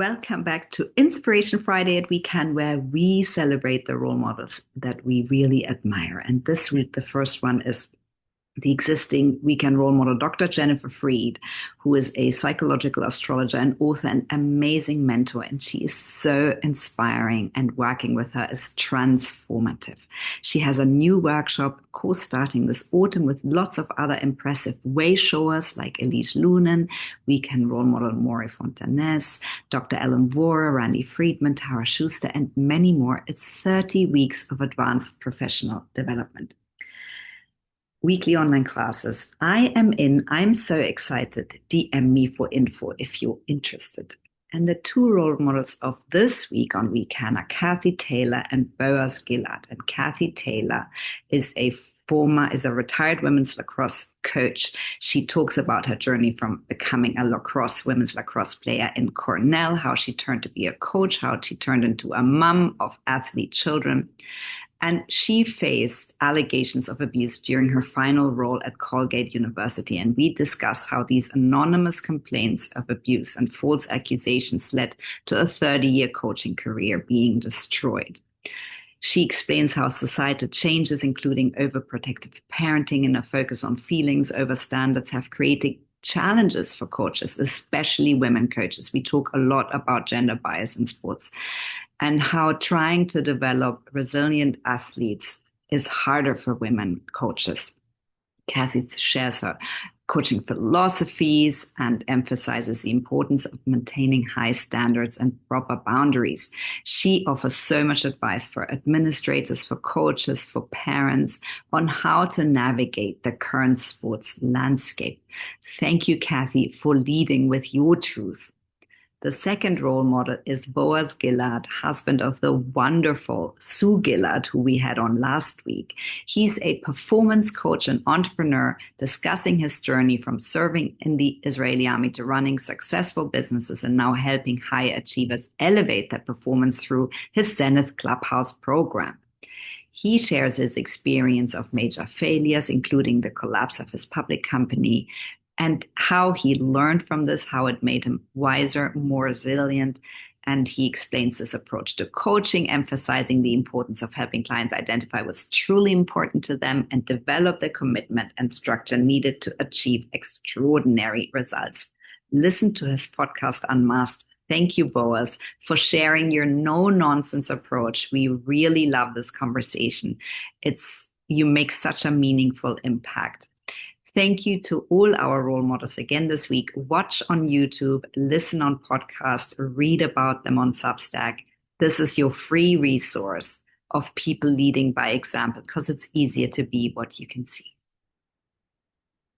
Welcome back to Inspiration Friday at WECAN, where we celebrate the role models that we really admire. And this week, the first one is the existing WECAN role model, Dr. Jennifer Fried, who is a psychological astrologer and author and amazing mentor. And she is so inspiring, and working with her is transformative. She has a new workshop course starting this autumn with lots of other impressive way showers like Elise Loehnen, WECAN role model Mory Fontanez, Dr. Ellen Vora, Rendy Friedman, Schuster, and many more. It's 30 weeks of advanced professional development. Weekly online classes. I'm so excited. DM me for info if you're interested. And the two role models of this week on WECAN are Kathy Taylor and Boaz Gilad. And Kathy Taylor is a retired women's lacrosse coach. She talks about her journey from becoming a women's lacrosse player in Cornell, how she turned to be a coach, how she turned into a mom of athlete children. And she faced allegations of abuse during her final role at Colgate University. And we discuss how these anonymous complaints of abuse and false accusations led to a 30-year coaching career being destroyed. She explains how societal changes, including overprotective parenting and a focus on feelings over standards, have created challenges for coaches, especially women coaches. We talk a lot about gender bias in sports, and how trying to develop resilient athletes is harder for women coaches. Kathy shares her coaching philosophies and emphasizes the importance of maintaining high standards and proper boundaries. She offers so much advice for administrators, for coaches, for parents on how to navigate the current sports landscape. Thank you, Kathy, for leading with your truth. The second role model is Boaz Gilad, husband of the wonderful Sue Gilad, who we had on last week. He's a performance coach and entrepreneur discussing his journey from serving in the Israeli army to running successful businesses and now helping high achievers elevate their performance through his Zenith Clubhouse program. He shares his experience of major failures, including the collapse of his public company, and how he learned from this, how it made him wiser, more resilient. And he explains this approach to coaching, emphasizing the importance of helping clients identify what's truly important to them and develop the commitment and structure needed to achieve extraordinary results. Listen to his podcast, Unmasked. Thank you, Boaz, for sharing your no-nonsense approach. We really love this conversation. You make such a meaningful impact. Thank you to all our role models again this week. Watch on YouTube, listen on podcast, read about them on Substack. This is your free resource of people leading by example, because it's easier to be what you can see.